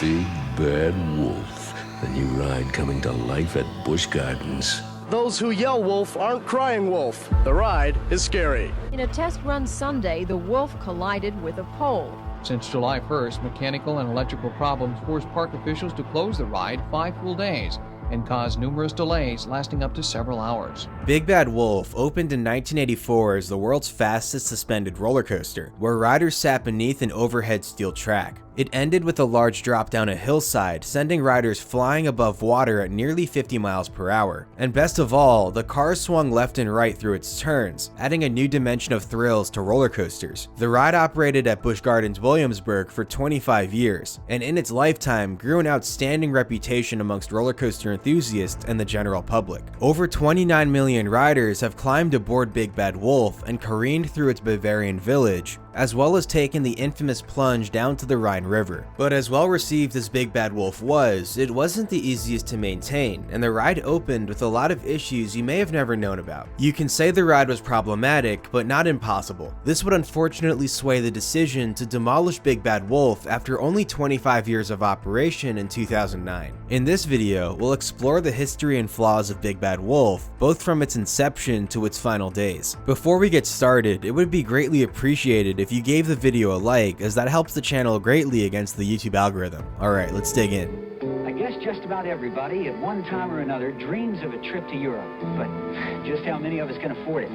Big Bad Wolf, the new ride coming to life at Busch Gardens. Those who yell wolf aren't crying wolf. The ride is scary. In a test run Sunday, the Wolf collided with a pole. Since July 1st, mechanical and electrical problems forced park officials to close the ride 5 full days and caused numerous delays lasting up to several hours. Big Bad Wolf opened in 1984 as the world's fastest suspended roller coaster, where riders sat beneath an overhead steel track. It ended with a large drop down a hillside, sending riders flying above water at nearly 50 miles per hour. And best of all, the cars swung left and right through its turns, adding a new dimension of thrills to roller coasters. The ride operated at Busch Gardens Williamsburg for 25 years, and in its lifetime grew an outstanding reputation amongst roller coaster enthusiasts and the general public. Over 29 million riders have climbed aboard Big Bad Wolf and careened through its Bavarian village, as well as taken the infamous plunge down to the Rhine River. But as well received as Big Bad Wolf was, it wasn't the easiest to maintain, and the ride opened with a lot of issues you may have never known about. You can say the ride was problematic, but not impossible. This would unfortunately sway the decision to demolish Big Bad Wolf after only 25 years of operation in 2009. In this video, we'll explore the history and flaws of Big Bad Wolf, both from its inception to its final days. Before we get started, it would be greatly appreciated if you gave the video a like, as that helps the channel greatly against the YouTube algorithm. Alright, let's dig in. I guess just about everybody at one time or another dreams of a trip to Europe, but just how many of us can afford it?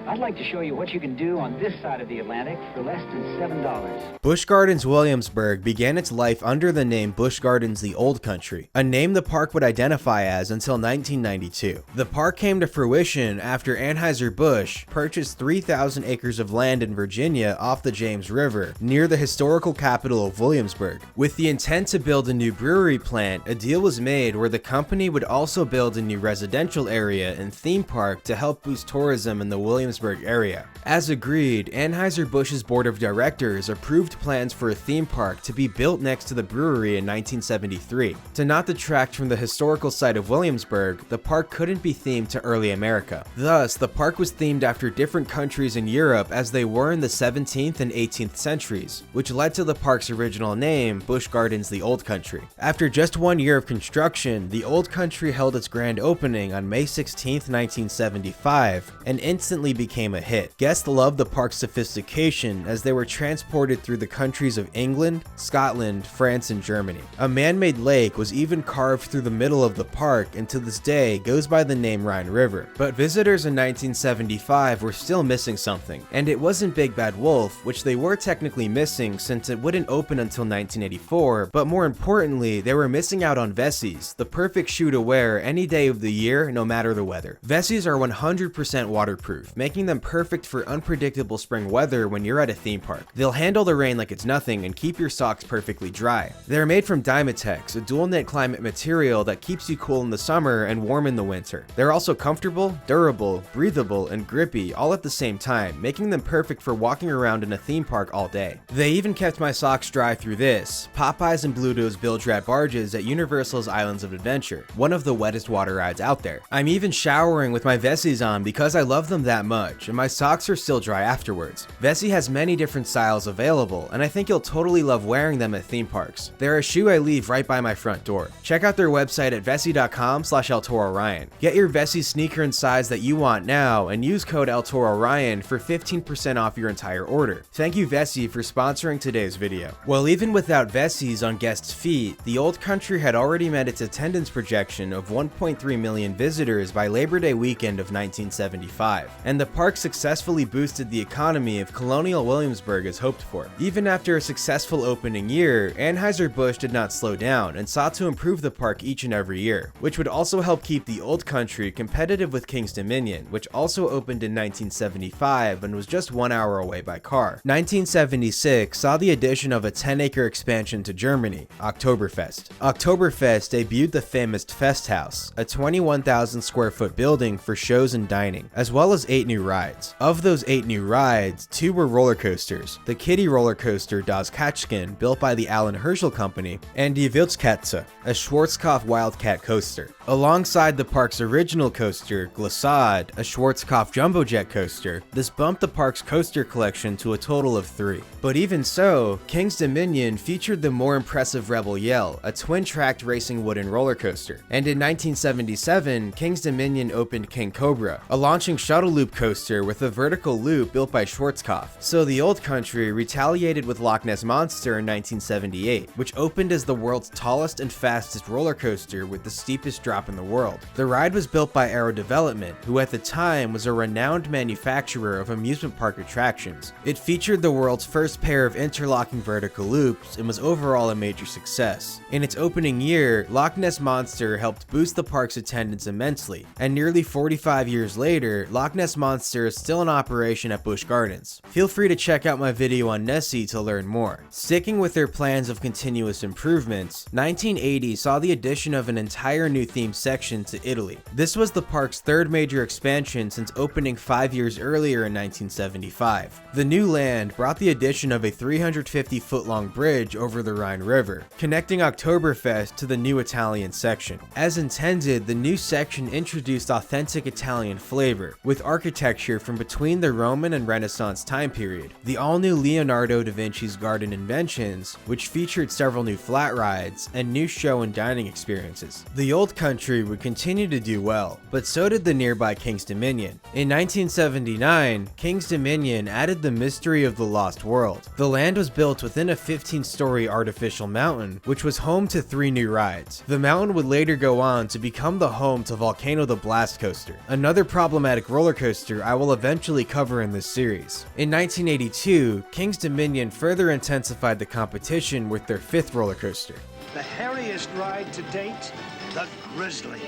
I'd like to show you what you can do on this side of the Atlantic for less than $7. Busch Gardens Williamsburg began its life under the name Busch Gardens the Old Country, a name the park would identify as until 1992. The park came to fruition after Anheuser-Busch purchased 3,000 acres of land in Virginia off the James River, near the historical capital of Williamsburg. With the intent to build a new brewery plant, a deal was made where the company would also build a new residential area and theme park to help boost tourism in the Williamsburg area. As agreed, Anheuser-Busch's board of directors approved plans for a theme park to be built next to the brewery in 1973. To not detract from the historical site of Williamsburg, the park couldn't be themed to early America. Thus, the park was themed after different countries in Europe as they were in the 17th and 18th centuries, which led to the park's original name, Busch Gardens the Old Country. After just 1 year of construction, the Old Country held its grand opening on May 16, 1975, and instantly became a hit. Guests loved the park's sophistication as they were transported through the countries of England, Scotland, France, and Germany. A man-made lake was even carved through the middle of the park and to this day goes by the name Rhine River. But visitors in 1975 were still missing something, and it wasn't Big Bad Wolf, which they were technically missing since it wouldn't open until 1984, but more importantly, they were missing out on Vessies, the perfect shoe to wear any day of the year, no matter the weather. Vessies are 100% waterproof, making them perfect for unpredictable spring weather when you're at a theme park. They'll handle the rain like it's nothing and keep your socks perfectly dry. They're made from Dymatex, a dual knit climate material that keeps you cool in the summer and warm in the winter. They're also comfortable, durable, breathable, and grippy all at the same time, making them perfect for walking around in a theme park all day. They even kept my socks dry through this, Popeyes and Bluto's bilge rat barges at Universal's Islands of Adventure, one of the wettest water rides out there. I'm even showering with my Vessies on because I love them that much, and my socks are still dry afterwards. Vessi has many different styles available, and I think you'll totally love wearing them at theme parks. They're a shoe I leave right by my front door. Check out their website at vessi.com/ElToroRyan. Get your Vessi sneaker and size that you want now, and use code ElToroRyan for 15% off your entire order. Thank you Vessi for sponsoring today's video. Well, even without Vessis on guests' feet, the Old Country had already met its attendance projection of 1.3 million visitors by Labor Day weekend of 1975, and the park successfully boosted the economy of colonial Williamsburg as hoped for. Even after a successful opening year, Anheuser-Busch did not slow down and sought to improve the park each and every year, which would also help keep the Old Country competitive with King's Dominion, which also opened in 1975 and was just 1 hour away by car. 1976 saw the addition of a 10-acre expansion to Germany, Oktoberfest. Oktoberfest debuted the famous Festhaus, a 21,000 square foot building for shows and dining, as well as 8 new rides. Of those 8 new rides, 2 were roller coasters: the kiddie roller coaster Das Katschken, built by the Alan Herschel Company, and Die Wildkatze, a Schwarzkopf Wildcat coaster. Alongside the park's original coaster, Glissade, a Schwarzkopf Jumbo Jet coaster, this bumped the park's coaster collection to a total of 3. But even so, King's Dominion featured the more impressive Rebel Yell, a twin-tracked racing wooden roller coaster. And in 1977, King's Dominion opened King Cobra, a launching shuttle loop coaster with a vertical loop built by Schwarzkopf. So the Old Country retaliated with Loch Ness Monster in 1978, which opened as the world's tallest and fastest roller coaster with the steepest drop in the world. The ride was built by Aero Development, who at the time was a renowned manufacturer of amusement park attractions. It featured the world's first pair of interlocking vertical loops and was overall a major success. In its opening year, Loch Ness Monster helped boost the park's attendance immensely, and nearly 45 years later, Loch Ness Monster is still in operation at Busch Gardens. Feel free to check out my video on Nessie to learn more. Sticking with their plans of continuous improvements, 1980 saw the addition of an entire new theme section to Italy. This was the park's 3rd major expansion since opening 5 years earlier in 1975. The new land brought the addition of a 350-foot-long bridge over the Rhine River, connecting Oktoberfest to the new Italian section. As intended, the new section introduced authentic Italian flavor, with architecture from between the Roman and Renaissance time period. The all-new Leonardo da Vinci's Garden Inventions, which featured several new flat rides, and new show and dining experiences. The Old Country would continue to do well, but so did the nearby King's Dominion. In 1979, King's Dominion added the Mystery of the Lost World. The land was built within a 15-story artificial mountain, which was home to 3 new rides. The mountain would later go on to become the home to Volcano the Blast Coaster, another problematic roller coaster I will eventually cover in this series. In 1982, King's Dominion further intensified the competition with their 5th roller coaster. The hairiest ride to date, the Grizzly.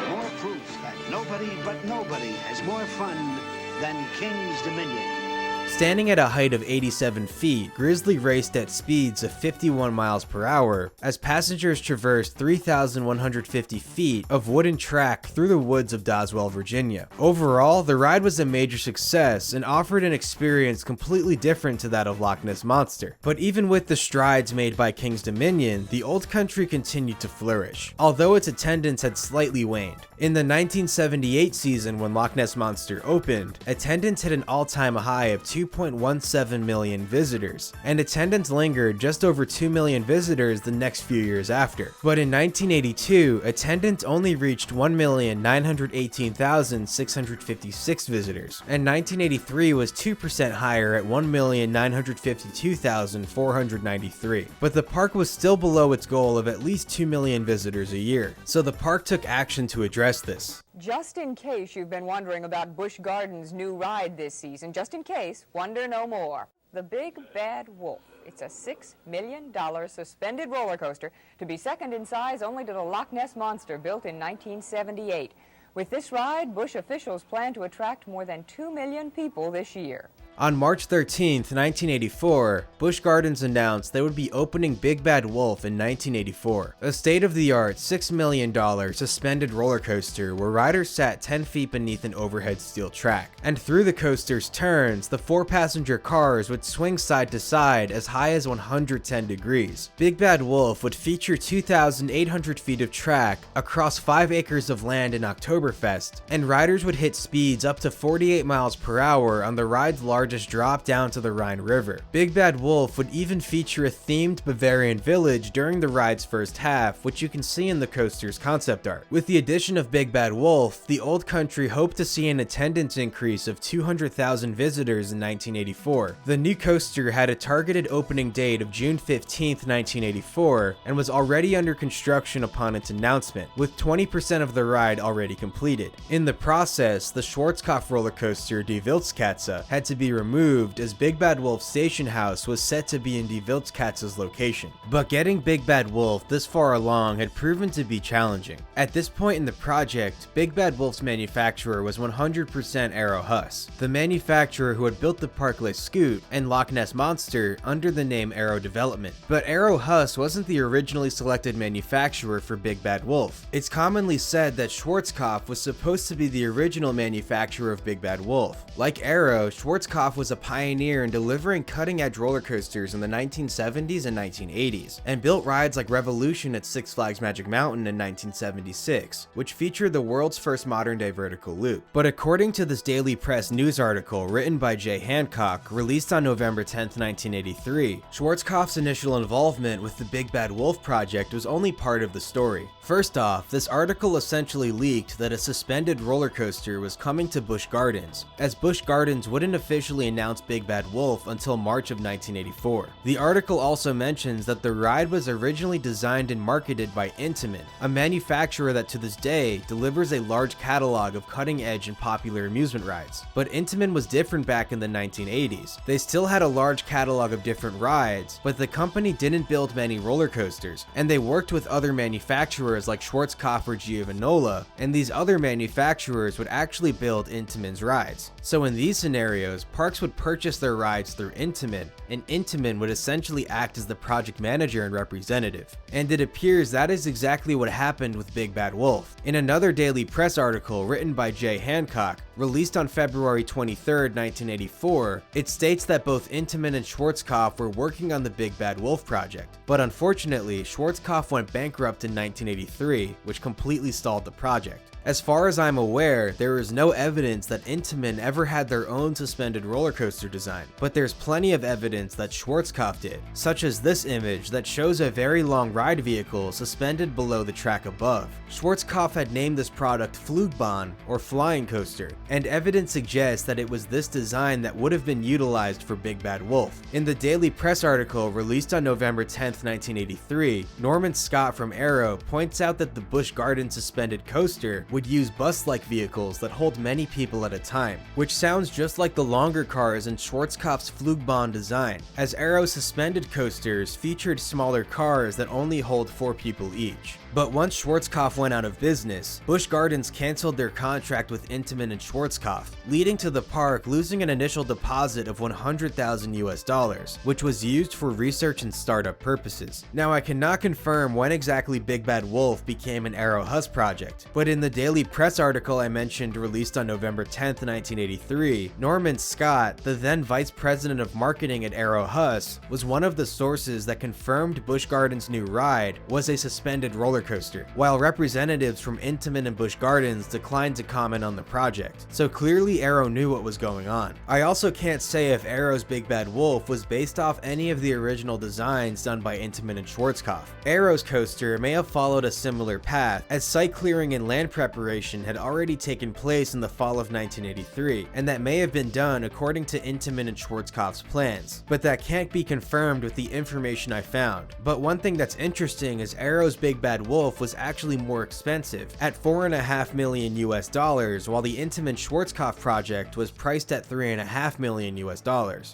More proof that nobody but nobody has more fun than King's Dominion. Standing at a height of 87 feet, Grizzly raced at speeds of 51 miles per hour as passengers traversed 3,150 feet of wooden track through the woods of Doswell, Virginia. Overall, the ride was a major success and offered an experience completely different to that of Loch Ness Monster. But even with the strides made by King's Dominion, the Old Country continued to flourish, although its attendance had slightly waned. In the 1978 season when Loch Ness Monster opened, attendance hit an all-time high of 2.17 million visitors, and attendance lingered just over 2 million visitors the next few years after. But in 1982, attendance only reached 1,918,656 visitors, and 1983 was 2% higher at 1,952,493. But the park was still below its goal of at least 2 million visitors a year, so the park took action to address this. Just in case you've been wondering about Busch Gardens' new ride this season, just in case, wonder no more. The Big Bad Wolf. It's a $6 million suspended roller coaster to be second in size only to the Loch Ness Monster built in 1978. With this ride, Busch officials plan to attract more than 2 million people this year. On March 13, 1984, Busch Gardens announced they would be opening Big Bad Wolf in 1984, a state-of-the-art $6 million suspended roller coaster where riders sat 10 feet beneath an overhead steel track. And through the coaster's turns, the 4-passenger cars would swing side to side as high as 110 degrees. Big Bad Wolf would feature 2,800 feet of track across 5 acres of land in Oktoberfest, and riders would hit speeds up to 48 miles per hour on the ride's largest drop down to the Rhine River. Big Bad Wolf would even feature a themed Bavarian village during the ride's first half, which you can see in the coaster's concept art. With the addition of Big Bad Wolf, the Old Country hoped to see an attendance increase of 200,000 visitors in 1984. The new coaster had a targeted opening date of June 15, 1984, and was already under construction upon its announcement, with 20% of the ride already completed. In the process, the Schwarzkopf roller coaster Die Wildkatze had to be removed as Big Bad Wolf's station house was set to be in Die Wildkatze's location. But getting Big Bad Wolf this far along had proven to be challenging. At this point in the project, Big Bad Wolf's manufacturer was 100% Aero Hus, the manufacturer who had built the Park Les Scoot and Loch Ness Monster under the name Aero Development. But Aero Hus wasn't the originally selected manufacturer for Big Bad Wolf. It's commonly said that Schwarzkopf was supposed to be the original manufacturer of Big Bad Wolf. Like Aero, Schwarzkopf was a pioneer in delivering cutting-edge roller coasters in the 1970s and 1980s, and built rides like Revolution at Six Flags Magic Mountain in 1976, which featured the world's first modern-day vertical loop. But according to this Daily Press news article written by Jay Hancock, released on November 10, 1983, Schwarzkopf's initial involvement with the Big Bad Wolf project was only part of the story. First off, this article essentially leaked that a suspended roller coaster was coming to Busch Gardens, as Busch Gardens wouldn't officially announce Big Bad Wolf until March of 1984. The article also mentions that the ride was originally designed and marketed by Intamin, a manufacturer that to this day delivers a large catalog of cutting-edge and popular amusement rides. But Intamin was different back in the 1980s. They still had a large catalog of different rides, but the company didn't build many roller coasters, and they worked with other manufacturers like Schwarzkopf or Giovanola, and these other manufacturers would actually build Intamin's rides. So in these scenarios, parks would purchase their rides through Intamin, and Intamin would essentially act as the project manager and representative. And it appears that is exactly what happened with Big Bad Wolf. In another Daily Press article written by Jay Hancock, released on February 23, 1984, it states that both Intamin and Schwarzkopf were working on the Big Bad Wolf project. But unfortunately, Schwarzkopf went bankrupt in 1983, which completely stalled the project. As far as I'm aware, there is no evidence that Intamin ever had their own suspended roller coaster design, but there's plenty of evidence that Schwarzkopf did, such as this image that shows a very long ride vehicle suspended below the track above. Schwarzkopf had named this product Flugbahn, or flying coaster, and evidence suggests that it was this design that would have been utilized for Big Bad Wolf. In the Daily Press article released on November 10, 1983, Norman Scott from Aero points out that the Busch Gardens suspended coaster would use bus-like vehicles that hold many people at a time, which sounds just like the longer cars in Schwarzkopf's Flugbahn design, as Aero's suspended coasters featured smaller cars that only hold 4 people each. But once Schwarzkopf went out of business, Busch Gardens canceled their contract with Intamin and Schwarzkopf, leading to the park losing an initial deposit of $100,000, which was used for research and startup purposes. Now, I cannot confirm when exactly Big Bad Wolf became an Aero Hus project, but in the Daily Press article I mentioned released on November 10, 1983, Norman Scott, the then vice president of marketing at Aero Hus, was one of the sources that confirmed Busch Gardens' new ride was a suspended roller coaster, while representatives from Intamin and Busch Gardens declined to comment on the project. So clearly Aero knew what was going on. I also can't say if Aero's Big Bad Wolf was based off any of the original designs done by Intamin and Schwarzkopf. Aero's coaster may have followed a similar path, as site clearing and land preparation had already taken place in the fall of 1983, and that may have been done according to Intamin and Schwarzkopf's plans, but that can't be confirmed with the information I found. But one thing that's interesting is Aero's Big Bad Wolf was actually more expensive, at $4.5 million US, while the Intamin Schwarzkopf project was priced at $3.5 million US.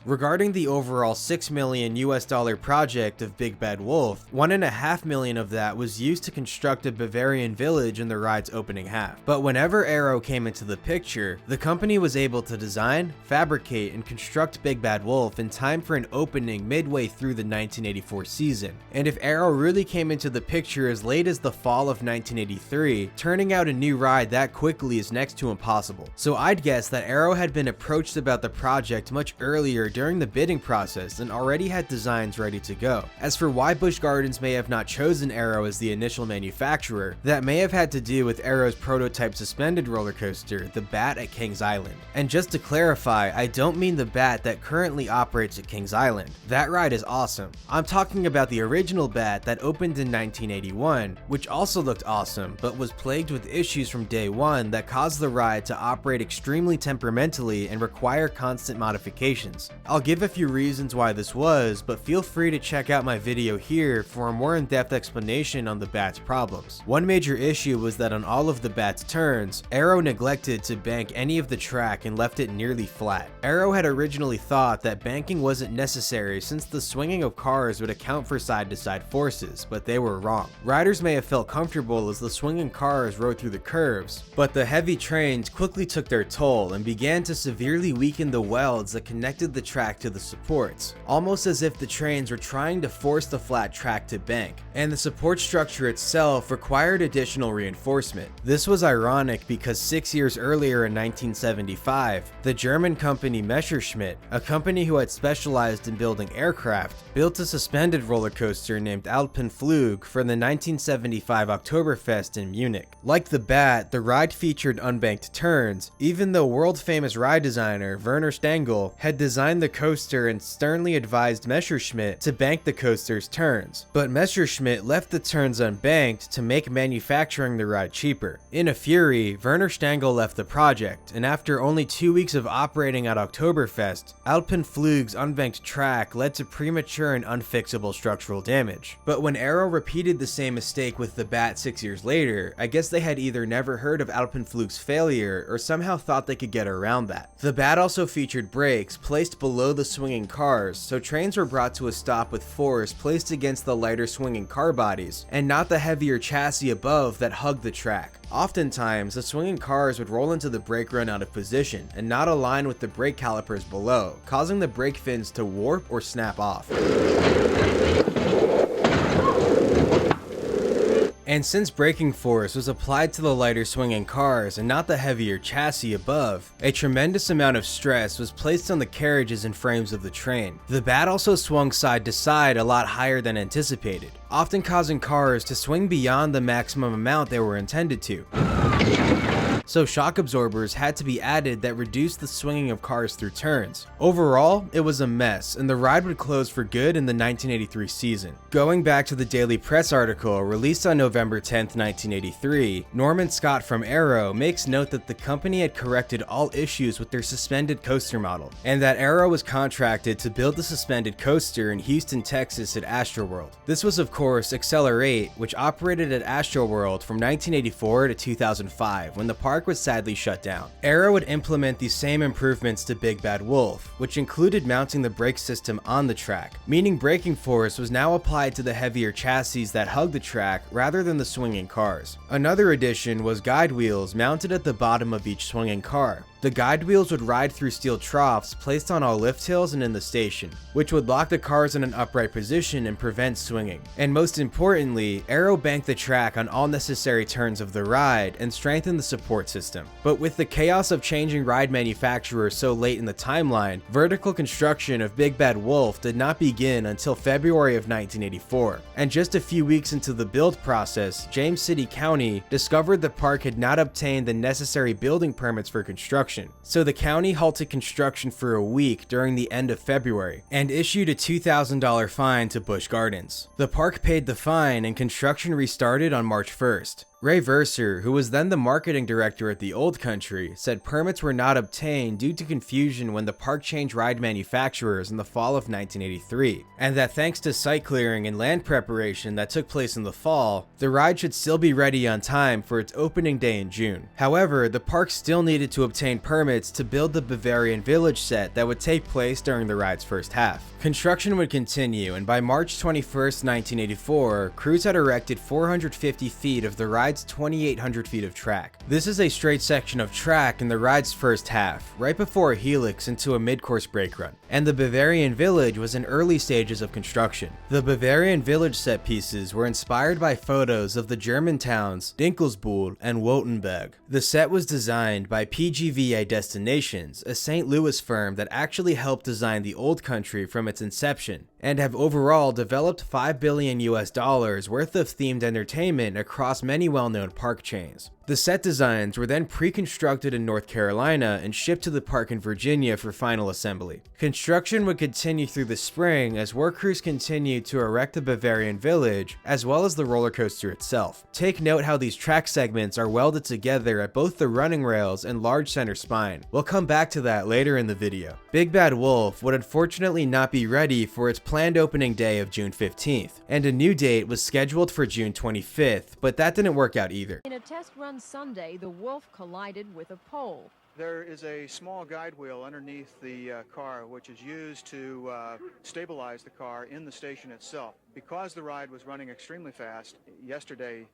Regarding the overall $6 million US project of Big Bad Wolf, $1.5 million of that was used to construct a Bavarian village in the ride's opening half. But whenever Aero came into the picture, the company was able to design, fabricate, and construct Big Bad Wolf in time for an opening midway through the 1984 season. And if Aero really came into the picture as late as the fall of 1983, turning out a new ride that quickly is next to impossible. So I'd guess that Aero had been approached about the project much earlier during the bidding process and already had designs ready to go. As for why Busch Gardens may have not chosen Aero as the initial manufacturer, that may have had to do with Aero's prototype suspended roller coaster, the Bat at Kings Island. And just to clarify, I don't mean the Bat that currently operates at Kings Island. That ride is awesome. I'm talking about the original Bat that opened in 1981, which also looked awesome, but was plagued with issues from day one that caused the ride to operate extremely temperamentally and require constant modifications. I'll give a few reasons why this was, but feel free to check out my video here for a more in-depth explanation on the Bat's problems. One major issue was that on all of of the bat's turns, Arrow neglected to bank any of the track and left it nearly flat. Arrow had originally thought that banking wasn't necessary since the swinging of cars would account for side-to-side forces, but they were wrong. Riders may have felt comfortable as the swinging cars rode through the curves, but the heavy trains quickly took their toll and began to severely weaken the welds that connected the track to the supports, almost as if the trains were trying to force the flat track to bank, and the support structure itself required additional reinforcement. This was ironic because 6 years earlier in 1975, the German company Messerschmitt, a company who had specialized in building aircraft, built a suspended roller coaster named Alpenflug for the 1975 Oktoberfest in Munich. Like the Bat, the ride featured unbanked turns, even though world-famous ride designer Werner Stengel had designed the coaster and sternly advised Messerschmitt to bank the coaster's turns. But Messerschmitt left the turns unbanked to make manufacturing the ride cheaper. In a fury, Werner Stengel left the project, and after only 2 weeks of operating at Oktoberfest, Alpenflug's unbanked track led to premature and unfixable structural damage. But when Arrow repeated the same mistake with the Bat 6 years later, I guess they had either never heard of Alpenflug's failure or somehow thought they could get around that. The Bat also featured brakes placed below the swinging cars, so trains were brought to a stop with force placed against the lighter swinging car bodies, and not the heavier chassis above that hugged the track. Oftentimes, the swinging cars would roll into the brake run out of position and not align with the brake calipers below, causing the brake fins to warp or snap off. And since braking force was applied to the lighter swinging cars and not the heavier chassis above, a tremendous amount of stress was placed on the carriages and frames of the train. The Bat also swung side to side a lot higher than anticipated, often causing cars to swing beyond the maximum amount they were intended to. So shock absorbers had to be added that reduced the swinging of cars through turns. Overall, it was a mess, and the ride would close for good in the 1983 season. Going back to the Daily Press article released on November 10, 1983, Norman Scott from Arrow makes note that the company had corrected all issues with their suspended coaster model, and that Arrow was contracted to build the suspended coaster in Houston, Texas at Astroworld. This was of course Accelerate, which operated at Astroworld from 1984 to 2005 when the park was sadly shut down. Arrow would implement these same improvements to Big Bad Wolf, which included mounting the brake system on the track, meaning braking force was now applied to the heavier chassis that hugged the track rather than the swinging cars. Another addition was guide wheels mounted at the bottom of each swinging car. The guide wheels would ride through steel troughs placed on all lift hills and in the station, which would lock the cars in an upright position and prevent swinging. And most importantly, Arrow banked the track on all necessary turns of the ride and strengthened the support system. But with the chaos of changing ride manufacturers so late in the timeline, vertical construction of Big Bad Wolf did not begin until February of 1984. And just a few weeks into the build process, James City County discovered the park had not obtained the necessary building permits for construction. So the county halted construction for a week during the end of February and issued a $2,000 fine to Busch Gardens. The park paid the fine and construction restarted on March 1st. Ray Verser, who was then the marketing director at the Old Country, said permits were not obtained due to confusion when the park changed ride manufacturers in the fall of 1983, and that thanks to site clearing and land preparation that took place in the fall, the ride should still be ready on time for its opening day in June. However, the park still needed to obtain permits to build the Bavarian Village set that would take place during the ride's first half. Construction would continue, and by March 21st, 1984, crews had erected 450 feet of the ride's 2,800 feet of track. This is a straight section of track in the ride's first half, right before a helix into a mid-course brake run, and the Bavarian Village was in early stages of construction. The Bavarian Village set pieces were inspired by photos of the German towns Dinkelsbühl and Wotenberg. The set was designed by PGVA Destinations, a St. Louis firm that actually helped design the Old Country from its inception, and have overall developed $5 billion worth of themed entertainment across many well-known park chains. The set designs were then pre-constructed in North Carolina and shipped to the park in Virginia for final assembly. Construction would continue through the spring as work crews continued to erect the Bavarian Village, as well as the roller coaster itself. Take note how these track segments are welded together at both the running rails and large center spine. We'll come back to that later in the video. Big Bad Wolf would unfortunately not be ready for its planned opening day of June 15th, and a new date was scheduled for June 25th, but that didn't work out either. In a test run Sunday, the Wolf collided with a pole. There is a small guide wheel underneath the car, which is used to stabilize the car in the station itself. Because the ride was running extremely fast,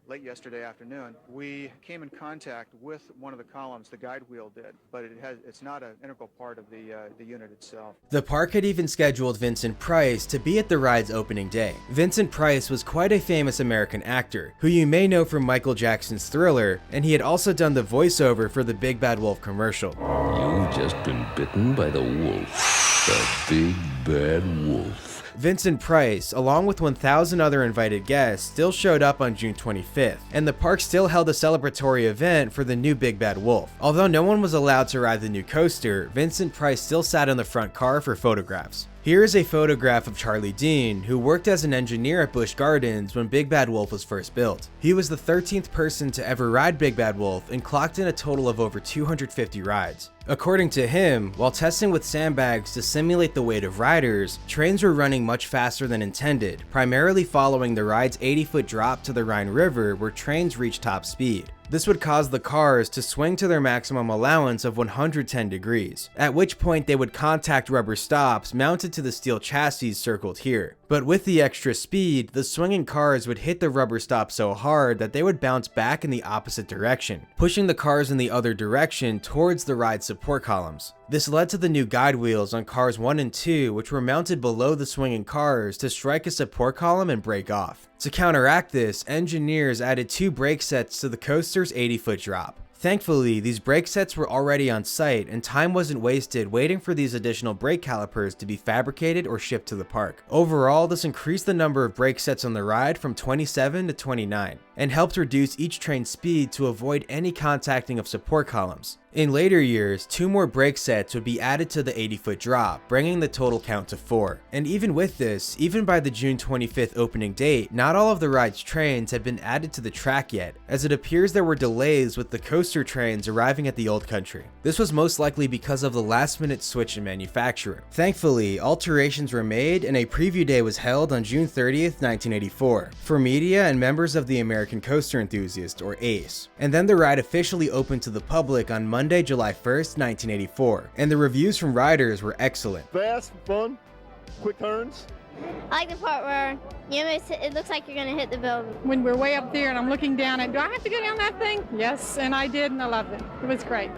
late yesterday afternoon, we came in contact with one of the columns, the guide wheel did, but it's not an integral part of the unit itself. The park had even scheduled Vincent Price to be at the ride's opening day. Vincent Price was quite a famous American actor, who you may know from Michael Jackson's Thriller, and he had also done the voiceover for the Big Bad Wolf commercial. You've just been bitten by the wolf, the big bad wolf. Vincent Price, along with 1,000 other invited guests, still showed up on June 25th, and the park still held a celebratory event for the new Big Bad Wolf. Although no one was allowed to ride the new coaster, Vincent Price still sat in the front car for photographs. Here is a photograph of Charlie Dean, who worked as an engineer at Busch Gardens when Big Bad Wolf was first built. He was the 13th person to ever ride Big Bad Wolf and clocked in a total of over 250 rides. According to him, while testing with sandbags to simulate the weight of riders, trains were running much faster than intended, primarily following the ride's 80-foot drop to the Rhine River where trains reached top speed. This would cause the cars to swing to their maximum allowance of 110 degrees, at which point they would contact rubber stops mounted to the steel chassis circled here. But with the extra speed, the swinging cars would hit the rubber stop so hard that they would bounce back in the opposite direction, pushing the cars in the other direction towards the ride's support columns. This led to the new guide wheels on cars 1 and 2, which were mounted below the swinging cars to strike a support column and break off. To counteract this, engineers added 2 brake sets to the coaster's 80-foot drop. Thankfully, these brake sets were already on site and time wasn't wasted waiting for these additional brake calipers to be fabricated or shipped to the park. Overall, this increased the number of brake sets on the ride from 27 to 29 and helped reduce each train's speed to avoid any contacting of support columns. In later years, 2 more brake sets would be added to the 80-foot drop, bringing the total count to 4. And even with this, even by the June 25th opening date, not all of the ride's trains had been added to the track yet, as it appears there were delays with the coaster trains arriving at the Old Country. This was most likely because of the last-minute switch in manufacturer. Thankfully, alterations were made and a preview day was held on June 30th, 1984, for media and members of the American Coaster Enthusiast, or ACE. And then the ride officially opened to the public on Monday, July 1st, 1984, and the reviews from riders were excellent. Fast, fun, quick turns. I like the part where it looks like you're going to hit the building. When we're way up there and I'm looking down and do I have to go down that thing? Yes, and I did and I loved it. It was great.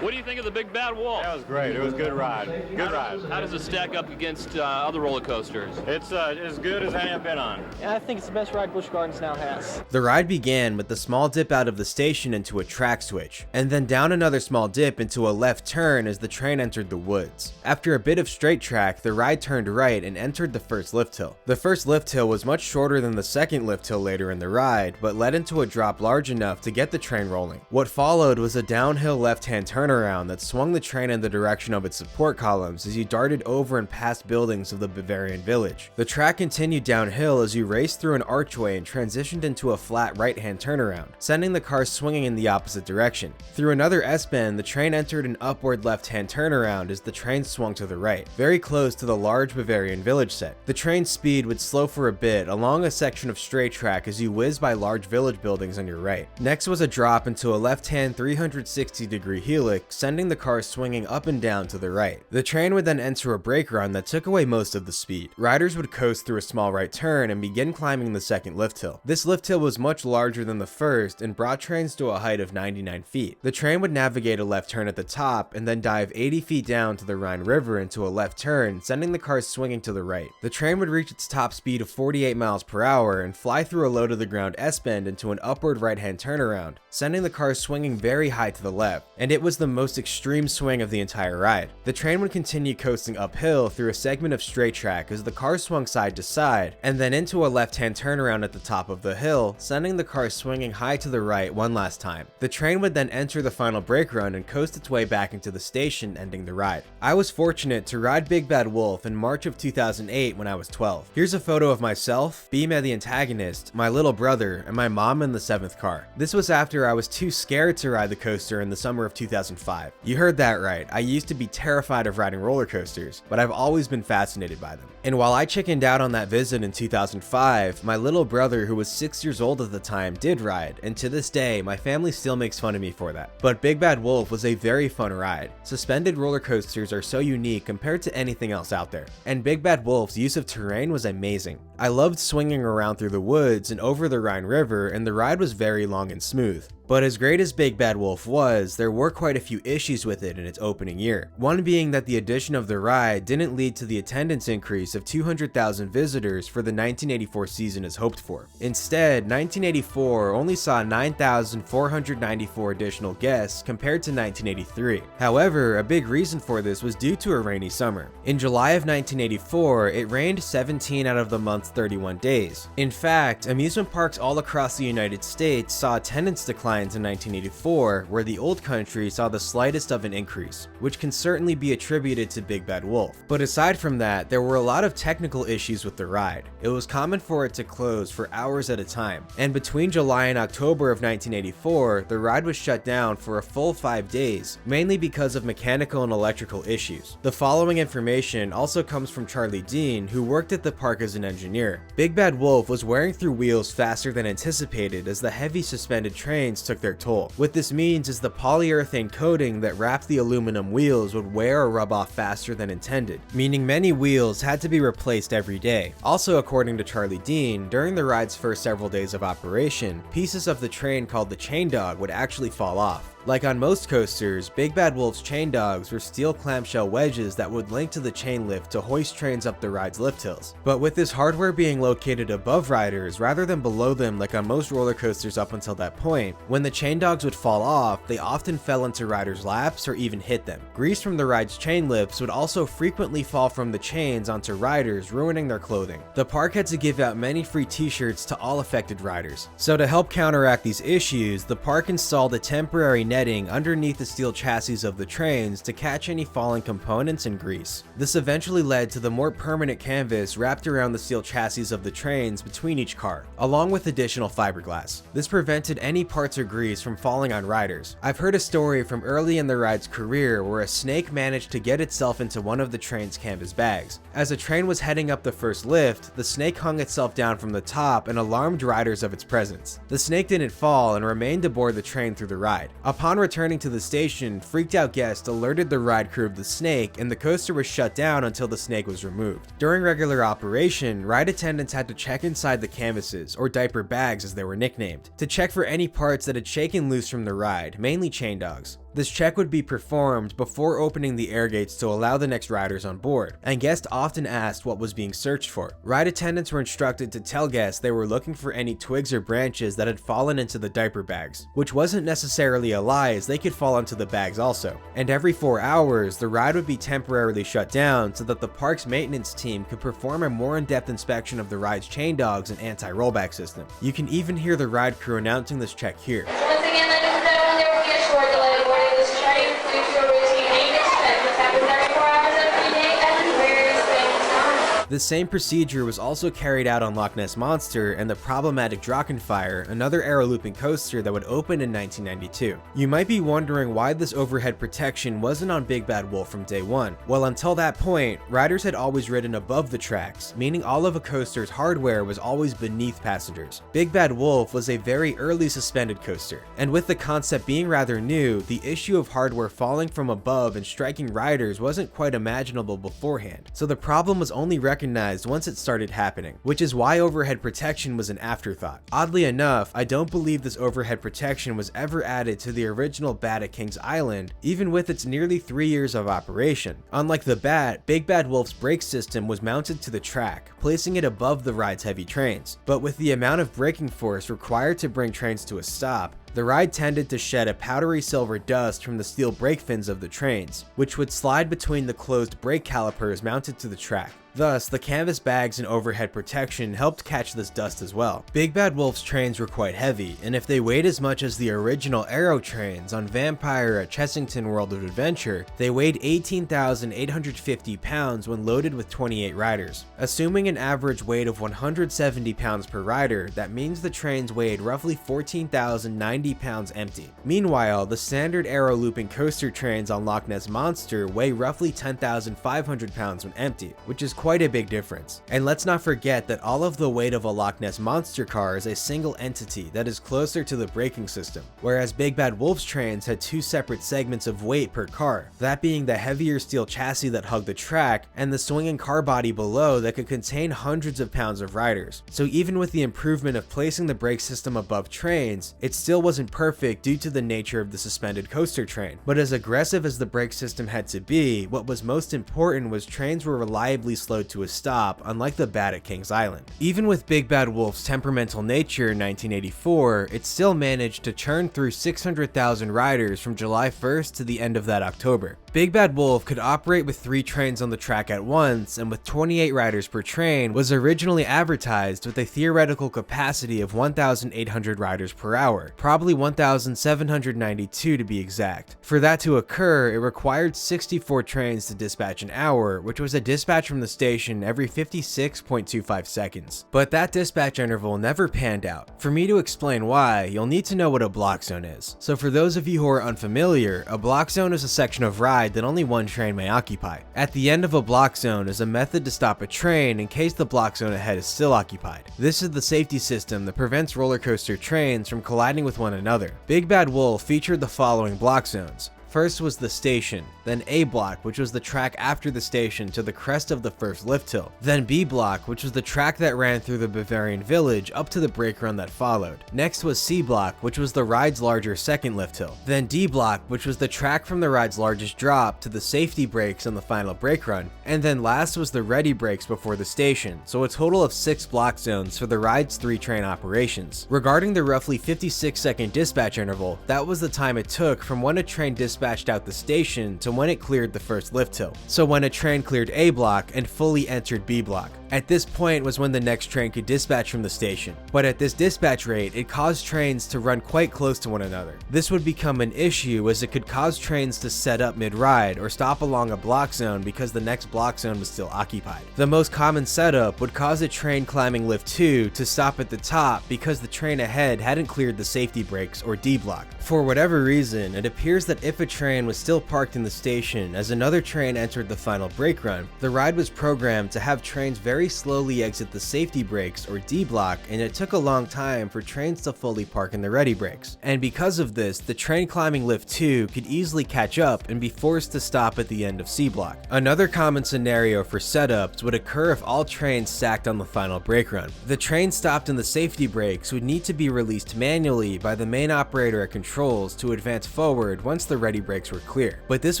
What do you think of the Big Bad Wolf? That was great. It was a good ride. Good ride. How does it stack up against other roller coasters? It's as good as any I've been on. I think it's the best ride Busch Gardens now has. The ride began with a small dip out of the station into a track switch, and then down another small dip into a left turn as the train entered the woods. After a bit of straight track, the ride turned right and entered the first lift hill. The first lift hill was much shorter than the second lift hill later in the ride, but led into a drop large enough to get the train rolling. What followed was a downhill left-hand turnaround that swung the train in the direction of its support columns as you darted over and past buildings of the Bavarian village. The track continued downhill as you raced through an archway and transitioned into a flat right-hand turnaround, sending the car swinging in the opposite direction. Through another S-bend, the train entered an upward left-hand turnaround as the train swung to the right, very close to the large Bavarian village set. The train's speed would slow for a bit along a section of straight track as you whizzed by large village buildings on your right. Next was a drop into a left-hand 360-degree helix, sending the car swinging up and down to the right. The train would then enter a brake run that took away most of the speed. Riders would coast through a small right turn and begin climbing the second lift hill. This lift hill was much larger than the first and brought trains to a height of 99 feet. The train would navigate a left turn at the top and then dive 80 feet down to the Rhine River into a left turn, sending the car swinging to the right. The train would reach its top speed of 48 miles per hour and fly through a low-to-the-ground S-bend into an upward right-hand turnaround, sending the car swinging very high to the left, and it was the most extreme swing of the entire ride. The train would continue coasting uphill through a segment of straight track as the car swung side to side, and then into a left-hand turnaround at the top of the hill, sending the car swinging high to the right one last time. The train would then enter the final brake run and coast its way back into the station, ending the ride. I was fortunate to ride Big Bad Wolf in March of 2008 when I was 12. Here's a photo of myself, Bima the antagonist, my little brother, and my mom in the 7th car. This was after I was too scared to ride the coaster in the summer of 2005. You heard that right, I used to be terrified of riding roller coasters, but I've always been fascinated by them. And while I chickened out on that visit in 2005, my little brother, who was 6 years old at the time, did ride, and to this day, my family still makes fun of me for that. But Big Bad Wolf was a very fun ride. Suspended roller coasters are so unique compared to anything else out there, and Big Bad Wolf's use of terrain was amazing. I loved swinging around through the woods and over the Rhine River, and the ride was very long and smooth. But as great as Big Bad Wolf was, there were quite a few issues with it in its opening year. One being that the addition of the ride didn't lead to the attendance increase of 200,000 visitors for the 1984 season as hoped for. Instead, 1984 only saw 9,494 additional guests compared to 1983. However, a big reason for this was due to a rainy summer. In July of 1984, it rained 17 out of the month's 31 days. In fact, amusement parks all across the United States saw attendance decline in 1984, where the old country saw the slightest of an increase, which can certainly be attributed to Big Bad Wolf. But aside from that, there were a lot of technical issues with the ride. It was common for it to close for hours at a time, and between July and October of 1984, the ride was shut down for a full 5 days, mainly because of mechanical and electrical issues. The following information also comes from Charlie Dean, who worked at the park as an engineer. Big Bad Wolf was wearing through wheels faster than anticipated as the heavy suspended trains took their toll. What this means is the polyurethane coating that wrapped the aluminum wheels would wear or rub off faster than intended, meaning many wheels had to be replaced every day. Also, according to Charlie Dean, during the ride's first several days of operation, pieces of the train called the chain dog would actually fall off. Like on most coasters, Big Bad Wolf's chain dogs were steel clamshell wedges that would link to the chain lift to hoist trains up the ride's lift hills. But with this hardware being located above riders rather than below them like on most roller coasters up until that point, when the chain dogs would fall off, they often fell into riders' laps or even hit them. Grease from the ride's chain lifts would also frequently fall from the chains onto riders, ruining their clothing. The park had to give out many free t-shirts to all affected riders. So to help counteract these issues, the park installed a temporary netting underneath the steel chassis of the trains to catch any falling components and grease. This eventually led to the more permanent canvas wrapped around the steel chassis of the trains between each car, along with additional fiberglass. This prevented any parts or grease from falling on riders. I've heard a story from early in the ride's career where a snake managed to get itself into one of the train's canvas bags. As the train was heading up the first lift, the snake hung itself down from the top and alarmed riders of its presence. The snake didn't fall and remained aboard the train through the ride. Upon returning to the station, freaked out guests alerted the ride crew of the snake, and the coaster was shut down until the snake was removed. During regular operation, ride attendants had to check inside the canvases, or diaper bags as they were nicknamed, to check for any parts that had shaken loose from the ride, mainly chain dogs. This check would be performed before opening the air gates to allow the next riders on board, and guests often asked what was being searched for. Ride attendants were instructed to tell guests they were looking for any twigs or branches that had fallen into the diaper bags, which wasn't necessarily a lie as they could fall into the bags also. And every 4 hours, the ride would be temporarily shut down so that the park's maintenance team could perform a more in-depth inspection of the ride's chain dogs and anti-rollback system. You can even hear the ride crew announcing this check here. Once again, ladies and gentlemen, there will be a short delay boarding this train. Please do a routine maintenance check. This happens every 4 hours every day at various things. The same procedure was also carried out on Loch Ness Monster and the problematic Drachenfire, another aero looping coaster that would open in 1992. You might be wondering why this overhead protection wasn't on Big Bad Wolf from day one. Well, until that point, riders had always ridden above the tracks, meaning all of a coaster's hardware was always beneath passengers. Big Bad Wolf was a very early suspended coaster, and with the concept being rather new, the issue of hardware falling from above and striking riders wasn't quite imaginable beforehand, so the problem was only recognized once it started happening, which is why overhead protection was an afterthought. Oddly enough, I don't believe this overhead protection was ever added to the original Bat at Kings Island, even with its nearly 3 years of operation. Unlike the Bat, Big Bad Wolf's brake system was mounted to the track, placing it above the ride's heavy trains. But with the amount of braking force required to bring trains to a stop, the ride tended to shed a powdery silver dust from the steel brake fins of the trains, which would slide between the closed brake calipers mounted to the track. Thus, the canvas bags and overhead protection helped catch this dust as well. Big Bad Wolf's trains were quite heavy, and if they weighed as much as the original Aero trains on Vampire at Chessington World of Adventure, they weighed 18,850 pounds when loaded with 28 riders. Assuming an average weight of 170 pounds per rider, that means the trains weighed roughly 14,090 pounds empty. Meanwhile, the standard Aero looping coaster trains on Loch Ness Monster weigh roughly 10,500 pounds when empty, which is quite quite a big difference. And let's not forget that all of the weight of a Loch Ness Monster car is a single entity that is closer to the braking system, whereas Big Bad Wolf's trains had two separate segments of weight per car, that being the heavier steel chassis that hugged the track and the swinging car body below that could contain hundreds of pounds of riders. So even with the improvement of placing the brake system above trains, it still wasn't perfect due to the nature of the suspended coaster train. But as aggressive as the brake system had to be, what was most important was trains were reliably slowed to a stop, unlike the bad at Kings Island. Even with Big Bad Wolf's temperamental nature in 1984, it still managed to churn through 600,000 riders from July 1st to the end of that October. Big Bad Wolf could operate with 3 trains on the track at once, and with 28 riders per train, was originally advertised with a theoretical capacity of 1,800 riders per hour, probably 1,792 to be exact. For that to occur, it required 64 trains to dispatch an hour, which was a dispatch from the station every 56.25 seconds. But that dispatch interval never panned out. For me to explain why, you'll need to know what a block zone is. So for those of you who are unfamiliar, a block zone is a section of ride that only one train may occupy. At the end of a block zone is a method to stop a train in case the block zone ahead is still occupied. This is the safety system that prevents roller coaster trains from colliding with one another. Big Bad Wolf featured the following block zones. First was the station, then A block, which was the track after the station to the crest of the first lift hill, then B block, which was the track that ran through the Bavarian village up to the brake run that followed. Next was C block, which was the ride's larger second lift hill, then D block, which was the track from the ride's largest drop to the safety brakes on the final brake run, and then last was the ready brakes before the station, so a total of 6 block zones for the ride's 3 train operations. Regarding the roughly 56-second dispatch interval, that was the time it took from when a train dispatched out the station to when it cleared the first lift hill. So when a train cleared A block and fully entered B block. At this point was when the next train could dispatch from the station. But at this dispatch rate, it caused trains to run quite close to one another. This would become an issue as it could cause trains to set up mid-ride or stop along a block zone because the next block zone was still occupied. The most common setup would cause a train climbing lift 2 to stop at the top because the train ahead hadn't cleared the safety brakes or D block. For whatever reason, it appears that if a train was still parked in the station as another train entered the final brake run, the ride was programmed to have trains very slowly exit the safety brakes or D block, and it took a long time for trains to fully park in the ready brakes. And because of this, the train climbing lift 2 could easily catch up and be forced to stop at the end of C block. Another common scenario for setups would occur if all trains stacked on the final brake run. The train stopped in the safety brakes would need to be released manually by the main operator at controls to advance forward once the ready brakes were clear. But this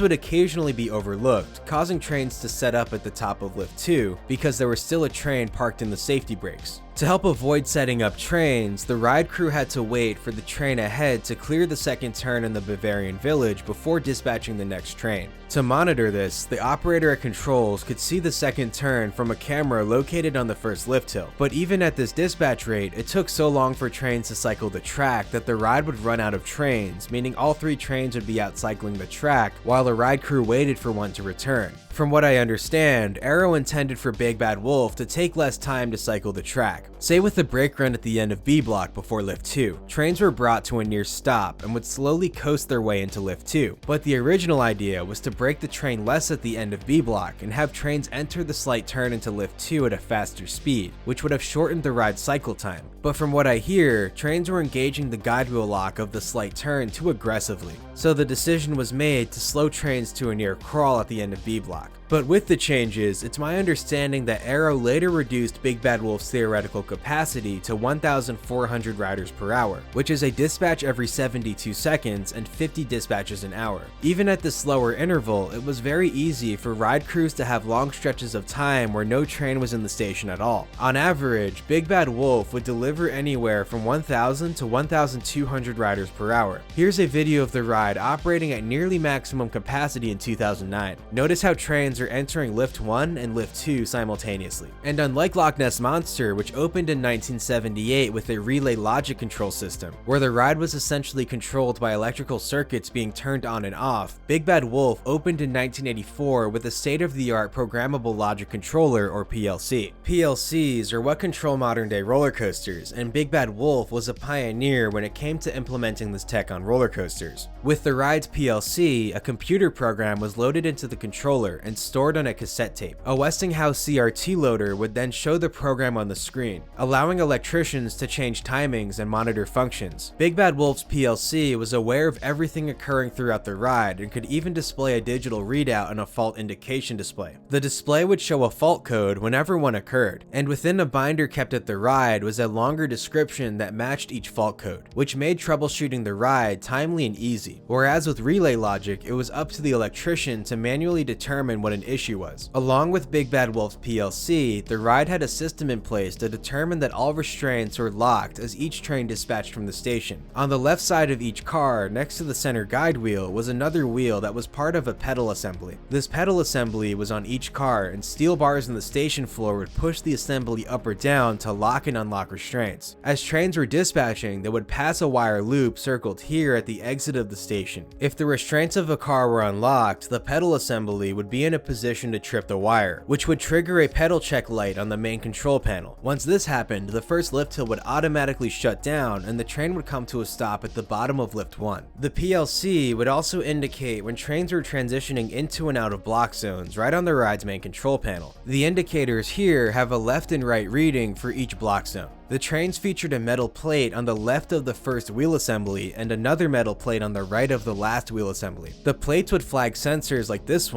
would occasionally be overlooked, causing trains to set up at the top of lift 2 because there was still a train parked in the safety brakes. To help avoid setting up trains, the ride crew had to wait for the train ahead to clear the second turn in the Bavarian village before dispatching the next train. To monitor this, the operator at controls could see the second turn from a camera located on the first lift hill. But even at this dispatch rate, it took so long for trains to cycle the track that the ride would run out of trains, meaning all 3 trains would be out cycling the track while the ride crew waited for one to return. From what I understand, Arrow intended for Big Bad Wolf to take less time to cycle the track. Say with the brake run at the end of B block before lift 2, trains were brought to a near stop and would slowly coast their way into lift 2. But the original idea was to brake the train less at the end of B block and have trains enter the slight turn into lift 2 at a faster speed, which would have shortened the ride cycle time. But from what I hear, trains were engaging the guide wheel lock of the slight turn too aggressively. So the decision was made to slow trains to a near crawl at the end of B block. But with the changes, it's my understanding that Arrow later reduced Big Bad Wolf's theoretical capacity to 1,400 riders per hour, which is a dispatch every 72 seconds and 50 dispatches an hour. Even at this slower interval, it was very easy for ride crews to have long stretches of time where no train was in the station at all. On average, Big Bad Wolf would deliver anywhere from 1,000 to 1,200 riders per hour. Here's a video of the ride operating at nearly maximum capacity in 2009. Notice how trains are entering lift 1 and lift 2 simultaneously. And unlike Loch Ness Monster, which opened in 1978 with a relay logic control system, where the ride was essentially controlled by electrical circuits being turned on and off, Big Bad Wolf opened in 1984 with a state-of-the-art programmable logic controller, or PLC. PLCs are what control modern-day roller coasters, and Big Bad Wolf was a pioneer when it came to implementing this tech on roller coasters. With the ride's PLC, a computer program was loaded into the controller, and stored on a cassette tape. A Westinghouse CRT loader would then show the program on the screen, allowing electricians to change timings and monitor functions. Big Bad Wolf's PLC was aware of everything occurring throughout the ride and could even display a digital readout on a fault indication display. The display would show a fault code whenever one occurred, and within a binder kept at the ride was a longer description that matched each fault code, which made troubleshooting the ride timely and easy. Whereas with relay logic, it was up to the electrician to manually determine what an issue was. Along with Big Bad Wolf's PLC, the ride had a system in place to determine that all restraints were locked as each train dispatched from the station. On the left side of each car, next to the center guide wheel, was another wheel that was part of a pedal assembly. This pedal assembly was on each car, and steel bars in the station floor would push the assembly up or down to lock and unlock restraints. As trains were dispatching, they would pass a wire loop circled here at the exit of the station. If the restraints of a car were unlocked, the pedal assembly would be in a position to trip the wire, which would trigger a pedal check light on the main control panel. Once this happened, the first lift hill would automatically shut down and the train would come to a stop at the bottom of lift 1. The PLC would also indicate when trains were transitioning into and out of block zones right on the ride's main control panel. The indicators here have a left and right reading for each block zone. The trains featured a metal plate on the left of the first wheel assembly and another metal plate on the right of the last wheel assembly. The plates would flag sensors like this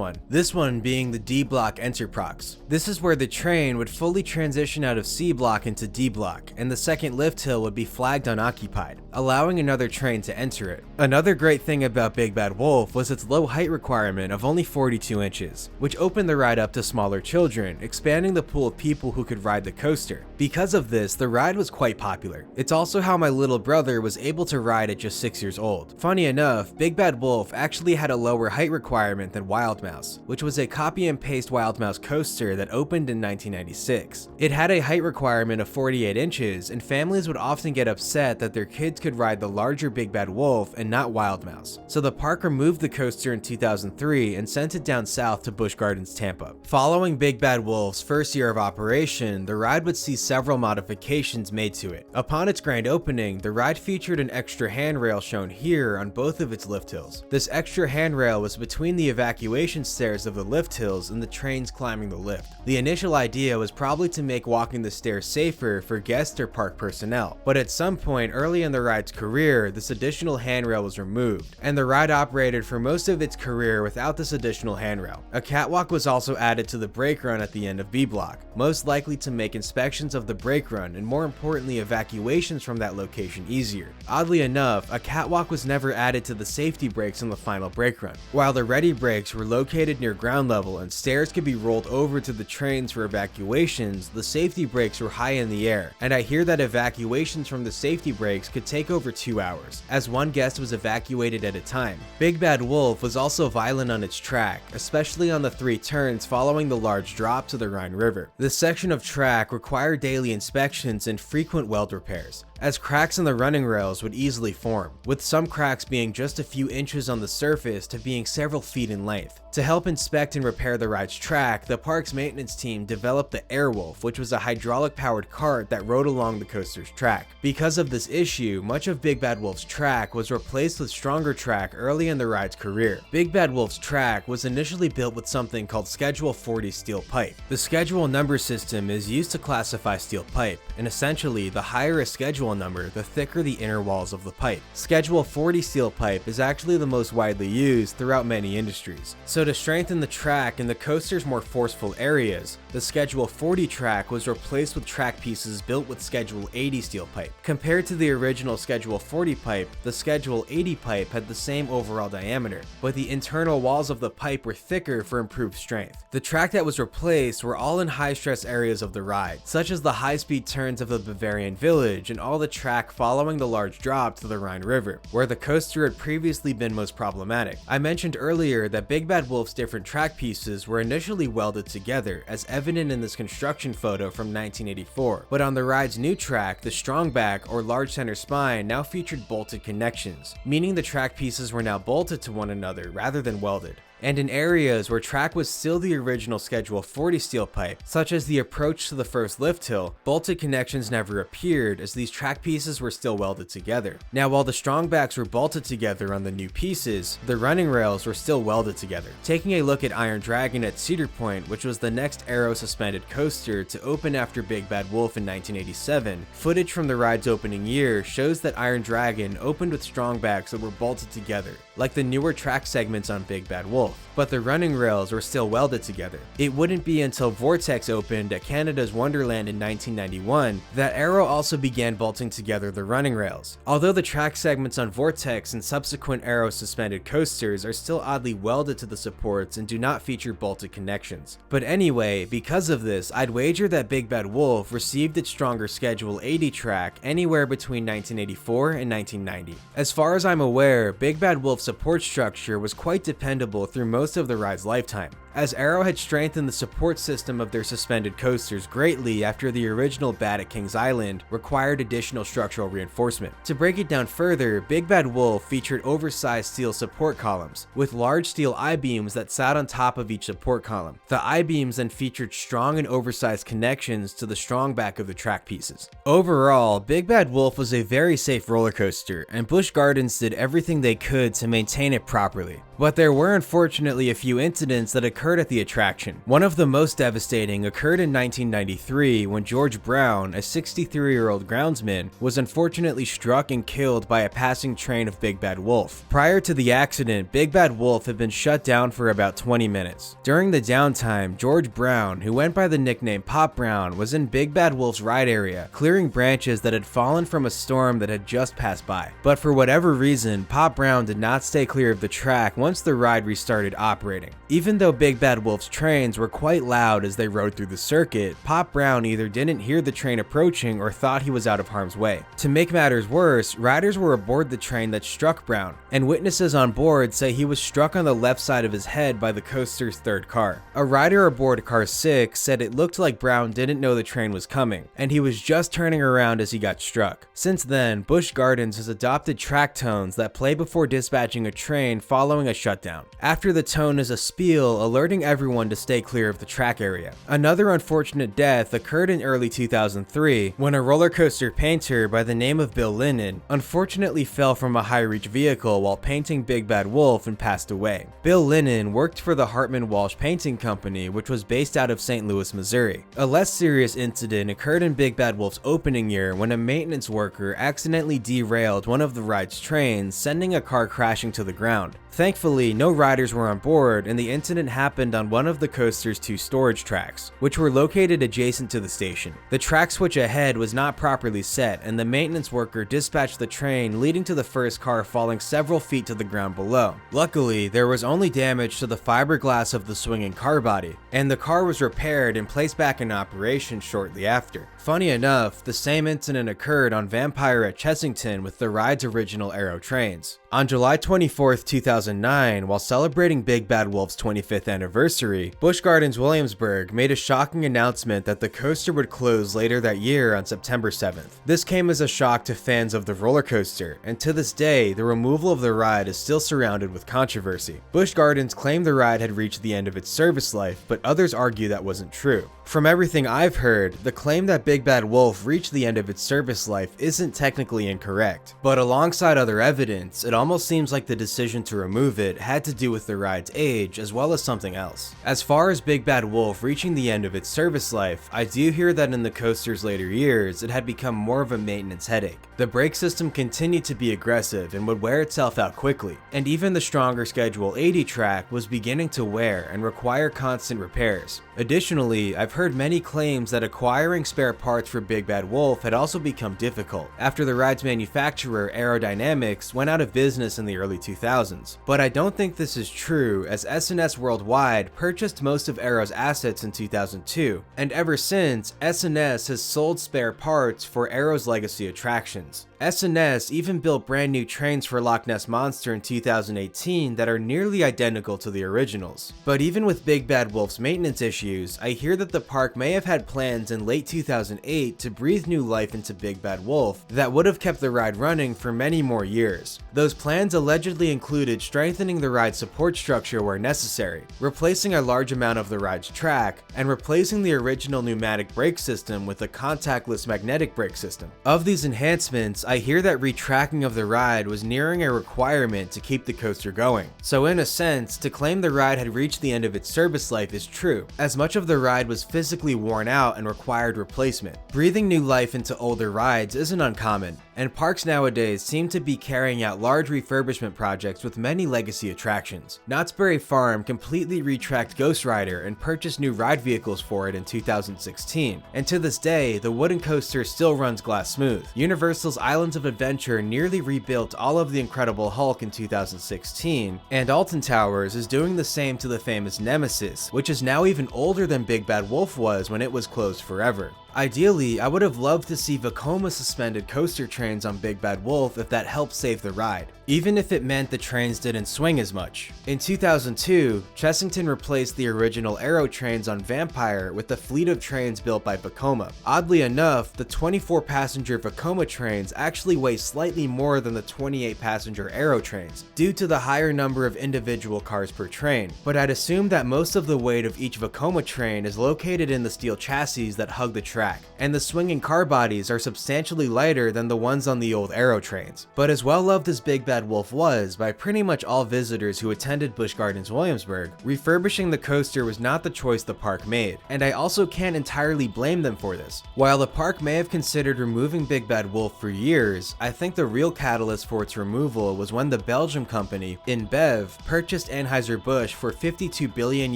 one being the D block enter prox. This is where the train would fully transition out of C block into D block, and the second lift hill would be flagged unoccupied, allowing another train to enter it. Another great thing about Big Bad Wolf was its low height requirement of only 42 inches, which opened the ride up to smaller children, expanding the pool of people who could ride the coaster. Because of this, the ride was quite popular. It's also how my little brother was able to ride at just 6 years old. Funny enough, Big Bad Wolf actually had a lower height requirement than Wild Mouse, which was a copy and paste Wild Mouse coaster that opened in 1996. It had a height requirement of 48 inches, and families would often get upset that their kids could ride the larger Big Bad Wolf and not Wild Mouse. So the park removed the coaster in 2003 and sent it down south to Busch Gardens, Tampa. Following Big Bad Wolf's first year of operation, the ride would see several modifications made to it. Upon its grand opening, the ride featured an extra handrail shown here on both of its lift hills. This extra handrail was between the evacuation stairs of the lift hills and the trains climbing the lift. The initial idea was probably to make walking the stairs safer for guests or park personnel, but at some point early in the ride's career, this additional handrail was removed, and the ride operated for most of its career without this additional handrail. A catwalk was also added to the brake run at the end of B block, most likely to make inspections of the brake run and more importantly evacuations from that location easier. Oddly enough, a catwalk was never added to the safety brakes on the final brake run. While the ready brakes were located near ground level and stairs could be rolled over to the trains for evacuations, the safety brakes were high in the air, and I hear that evacuations from the safety brakes could take over 2 hours, as one guest was evacuated at a time. Big Bad Wolf was also violent on its track, especially on the 3 turns following the large drop to the Rhine River. This section of track required daily inspections and frequent weld repairs, as cracks in the running rails would easily form, with some cracks being just a few inches on the surface to being several feet in length. To help inspect and repair the ride's track, the park's maintenance team developed the Airwolf, which was a hydraulic-powered cart that rode along the coaster's track. Because of this issue, much of Big Bad Wolf's track was replaced with stronger track early in the ride's career. Big Bad Wolf's track was initially built with something called Schedule 40 steel pipe. The schedule number system is used to classify steel pipe, and essentially, the higher a schedule number, the thicker the inner walls of the pipe. Schedule 40 steel pipe is actually the most widely used throughout many industries. So to strengthen the track in the coaster's more forceful areas, the Schedule 40 track was replaced with track pieces built with Schedule 80 steel pipe. Compared to the original Schedule 40 pipe, the Schedule 80 pipe had the same overall diameter, but the internal walls of the pipe were thicker for improved strength. The track that was replaced were all in high-stress areas of the ride, such as the high-speed turns of the Bavarian Village and all the track following the large drop to the Rhine River, where the coaster had previously been most problematic. I mentioned earlier that Big Bad Wolf's different track pieces were initially welded together, as evident in this construction photo from 1984, but on the ride's new track, the strongback or large center spine now featured bolted connections, meaning the track pieces were now bolted to one another rather than welded. and in areas where track was still the original Schedule 40 steel pipe, such as the approach to the first lift hill, bolted connections never appeared as these track pieces were still welded together. Now, while the strongbacks were bolted together on the new pieces, the running rails were still welded together. Taking a look at Iron Dragon at Cedar Point, which was the next aero suspended coaster to open after Big Bad Wolf in 1987, footage from the ride's opening year shows that Iron Dragon opened with strongbacks that were bolted together, like the newer track segments on Big Bad Wolf, but the running rails were still welded together. It wouldn't be until Vortex opened at Canada's Wonderland in 1991 that Aero also began bolting together the running rails. Although the track segments on Vortex and subsequent Aero suspended coasters are still oddly welded to the supports and do not feature bolted connections. But anyway, because of this, I'd wager that Big Bad Wolf received its stronger Schedule 80 track anywhere between 1984 and 1990. As far as I'm aware, Big Bad Wolf's support structure was quite dependable through most of the ride's lifetime, as Aero had strengthened the support system of their suspended coasters greatly after the original Bad at Kings Island required additional structural reinforcement. To break it down further, Big Bad Wolf featured oversized steel support columns, with large steel I-beams that sat on top of each support column. The I-beams then featured strong and oversized connections to the strong back of the track pieces. Overall, Big Bad Wolf was a very safe roller coaster, and Busch Gardens did everything they could to maintain it properly. But there were unfortunately a few incidents that occurred at the attraction. One of the most devastating occurred in 1993 when George Brown, a 63-year-old groundsman, was unfortunately struck and killed by a passing train of Big Bad Wolf. Prior to the accident, Big Bad Wolf had been shut down for about 20 minutes. During the downtime, George Brown, who went by the nickname Pop Brown, was in Big Bad Wolf's ride area, clearing branches that had fallen from a storm that had just passed by. But for whatever reason, Pop Brown did not stay clear of the track once the ride restarted operating. Even though Big Bad Wolf's trains were quite loud as they rode through the circuit, Pop Brown either didn't hear the train approaching or thought he was out of harm's way. To make matters worse, riders were aboard the train that struck Brown, and witnesses on board say he was struck on the left side of his head by the coaster's third car. A rider aboard car 6 said it looked like Brown didn't know the train was coming, and he was just turning around as he got struck. Since then, Busch Gardens has adopted track tones that play before dispatching a train following a shutdown. After the tone is a spiel alerting everyone to stay clear of the track area. Another unfortunate death occurred in early 2003 when a roller coaster painter by the name of Bill Lennon unfortunately fell from a high-reach vehicle while painting Big Bad Wolf and passed away. Bill Lennon worked for the Hartman Walsh Painting Company, which was based out of St. Louis, Missouri. A less serious incident occurred in Big Bad Wolf's opening year when a maintenance worker accidentally derailed one of the ride's trains, sending a car crashing to the ground. Thankfully, no riders were on board, and the incident happened on one of the coaster's 2 storage tracks, which were located adjacent to the station. The track switch ahead was not properly set, and the maintenance worker dispatched the train, leading to the first car falling several feet to the ground below. Luckily, there was only damage to the fiberglass of the swinging car body, and the car was repaired and placed back in operation shortly after. Funny enough, the same incident occurred on Vampire at Chessington with the ride's original Aero trains. On July 24th, 2009, while celebrating Big Bad Wolf's 25th anniversary, Busch Gardens Williamsburg made a shocking announcement that the coaster would close later that year on September 7th. This came as a shock to fans of the roller coaster, and to this day, the removal of the ride is still surrounded with controversy. Busch Gardens claimed the ride had reached the end of its service life, but others argue that wasn't true. From everything I've heard, the claim that Big Bad Wolf reached the end of its service life isn't technically incorrect, but alongside other evidence, it almost seems like the decision to remove it had to do with the ride's age as well as something else. As far as Big Bad Wolf reaching the end of its service life, I do hear that in the coaster's later years, it had become more of a maintenance headache. The brake system continued to be aggressive and would wear itself out quickly, and even the stronger Schedule 80 track was beginning to wear and require constant repairs. Additionally, I've heard many claims that acquiring spare parts for Big Bad Wolf had also become difficult after the ride's manufacturer Aerodynamics went out of business in the early 2000s. But I don't think this is true, as S&S Worldwide purchased most of Aero's assets in 2002, and ever since, S&S has sold spare parts for Aero's legacy attractions. S&S even built brand new trains for Loch Ness Monster in 2018 that are nearly identical to the originals. But even with Big Bad Wolf's maintenance issues, I hear that the park may have had plans in late 2008 to breathe new life into Big Bad Wolf that would have kept the ride running for many more years. Those plans allegedly included strengthening the ride's support structure where necessary, replacing a large amount of the ride's track, and replacing the original pneumatic brake system with a contactless magnetic brake system. Of these enhancements, I hear that retracking of the ride was nearing a requirement to keep the coaster going. So in a sense, to claim the ride had reached the end of its service life is true, as much of the ride was physically worn out and required replacement. Breathing new life into older rides isn't uncommon, and parks nowadays seem to be carrying out large refurbishment projects with many legacy attractions. Knott's Berry Farm completely retracked Ghost Rider and purchased new ride vehicles for it in 2016, and to this day, the wooden coaster still runs glass smooth. Universal's Islands of Adventure nearly rebuilt all of the Incredible Hulk in 2016, and Alton Towers is doing the same to the famous Nemesis, which is now even older than Big Bad Wolf was when it was closed forever. Ideally, I would have loved to see Vekoma suspended coaster trains on Big Bad Wolf if that helped save the ride, even if it meant the trains didn't swing as much. In 2002, Chessington replaced the original Aero trains on Vampire with a fleet of trains built by Vekoma. Oddly enough, the 24-passenger Vekoma trains actually weigh slightly more than the 28-passenger Aero trains, due to the higher number of individual cars per train, but I'd assume that most of the weight of each Vekoma train is located in the steel chassis that hug the train, and the swinging car bodies are substantially lighter than the ones on the old Aero trains. But as well loved as Big Bad Wolf was by pretty much all visitors who attended Busch Gardens Williamsburg, refurbishing the coaster was not the choice the park made, and I also can't entirely blame them for this. While the park may have considered removing Big Bad Wolf for years, I think the real catalyst for its removal was when the Belgium company, InBev, purchased Anheuser-Busch for $52 billion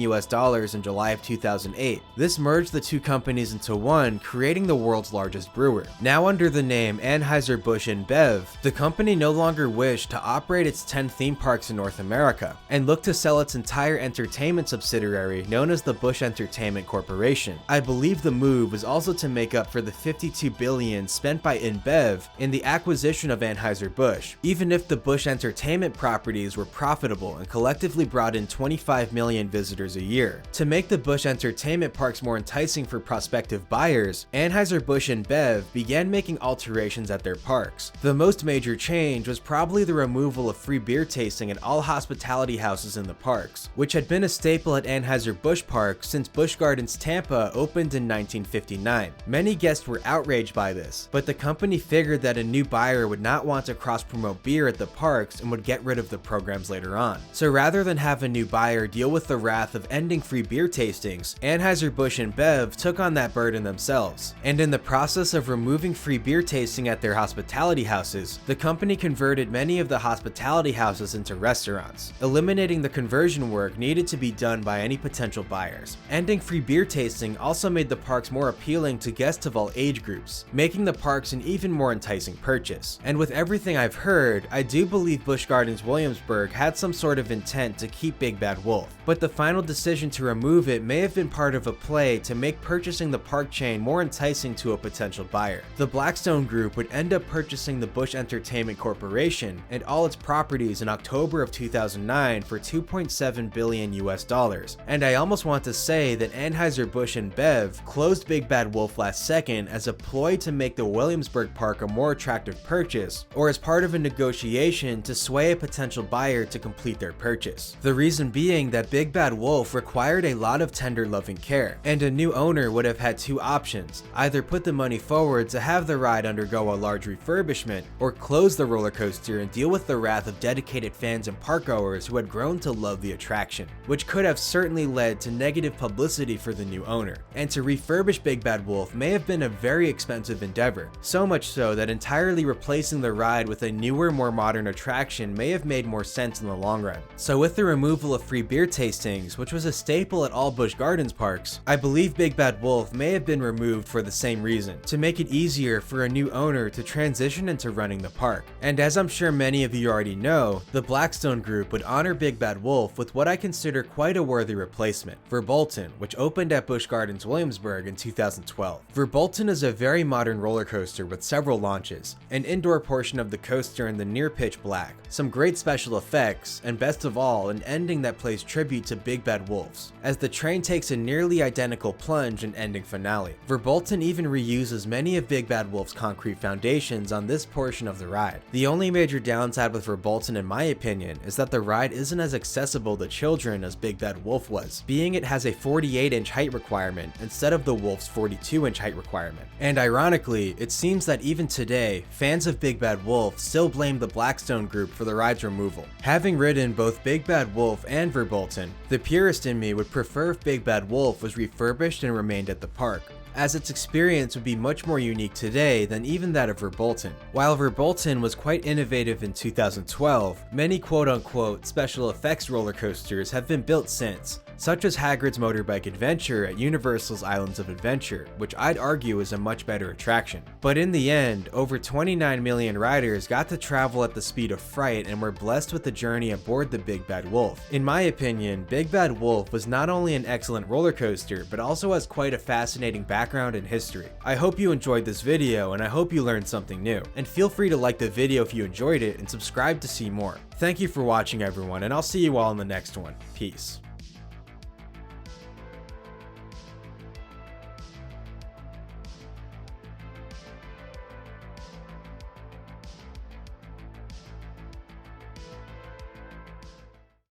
in July of 2008. This merged the two companies into one, creating the world's largest brewer. Now under the name Anheuser-Busch InBev, the company no longer wished to operate its 10 theme parks in North America, and looked to sell its entire entertainment subsidiary known as the Busch Entertainment Corporation. I believe the move was also to make up for the $52 billion spent by InBev in the acquisition of Anheuser-Busch, even if the Busch Entertainment properties were profitable and collectively brought in 25 million visitors a year. To make the Busch Entertainment parks more enticing for prospective buyers, Anheuser-Busch InBev began making alterations at their parks. The most major change was probably the removal of free beer tasting at all hospitality houses in the parks, which had been a staple at Anheuser-Busch Park since Busch Gardens Tampa opened in 1959. Many guests were outraged by this, but the company figured that a new buyer would not want to cross-promote beer at the parks and would get rid of the programs later on. So rather than have a new buyer deal with the wrath of ending free beer tastings, Anheuser-Busch InBev took on that burden themselves. And in the process of removing free beer tasting at their hospitality houses, the company converted many of the hospitality houses into restaurants, eliminating the conversion work needed to be done by any potential buyers. Ending free beer tasting also made the parks more appealing to guests of all age groups, making the parks an even more enticing purchase. And with everything I've heard, I do believe Busch Gardens Williamsburg had some sort of intent to keep Big Bad Wolf, but the final decision to remove it may have been part of a play to make purchasing the park chain more enticing to a potential buyer. The Blackstone Group would end up purchasing the Busch Entertainment Corporation and all its properties in October of 2009 for $2.7 billion, and I almost want to say that Anheuser-Busch InBev closed Big Bad Wolf last second as a ploy to make the Williamsburg park a more attractive purchase, or as part of a negotiation to sway a potential buyer to complete their purchase. The reason being that Big Bad Wolf required a lot of tender loving care, and a new owner would have had two options: either put the money forward to have the ride undergo a large refurbishment, or close the roller coaster and deal with the wrath of dedicated fans and parkgoers who had grown to love the attraction, which could have certainly led to negative publicity for the new owner. And to refurbish Big Bad Wolf may have been a very expensive endeavor, so much so that entirely replacing the ride with a newer, more modern attraction may have made more sense in the long run. So with the removal of free beer tastings, which was a staple at all Busch Gardens parks, I believe Big Bad Wolf may have been removed for the same reason, to make it easier for a new owner to transition into running the park. And as I'm sure many many of you already know, the Blackstone Group would honor Big Bad Wolf with what I consider quite a worthy replacement, Verbolten, which opened at Busch Gardens Williamsburg in 2012. Verbolten is a very modern roller coaster with several launches, an indoor portion of the coaster in the near pitch black, some great special effects, and best of all, an ending that plays tribute to Big Bad Wolves, as the train takes a nearly identical plunge and ending finale. Verbolten even reuses many of Big Bad Wolf's concrete foundations on this portion of the ride. The only major downside with Verbolten, in my opinion, is that the ride isn't as accessible to children as Big Bad Wolf was, being it has a 48-inch height requirement instead of the Wolf's 42-inch height requirement. And ironically, it seems that even today, fans of Big Bad Wolf still blame the Blackstone Group for the ride's removal. Having ridden both Big Bad Wolf and Verbolten, the purist in me would prefer if Big Bad Wolf was refurbished and remained at the park, as its experience would be much more unique today than even that of Verbolten. While Verbolten was quite innovative in 2012, many quote-unquote special effects roller coasters have been built since, such as Hagrid's Motorbike Adventure at Universal's Islands of Adventure, which I'd argue is a much better attraction. But in the end, over 29 million riders got to travel at the speed of fright and were blessed with the journey aboard the Big Bad Wolf. In my opinion, Big Bad Wolf was not only an excellent roller coaster, but also has quite a fascinating background and history. I hope you enjoyed this video, and I hope you learned something new. And feel free to like the video if you enjoyed it, and subscribe to see more. Thank you for watching, everyone, and I'll see you all in the next one. Peace.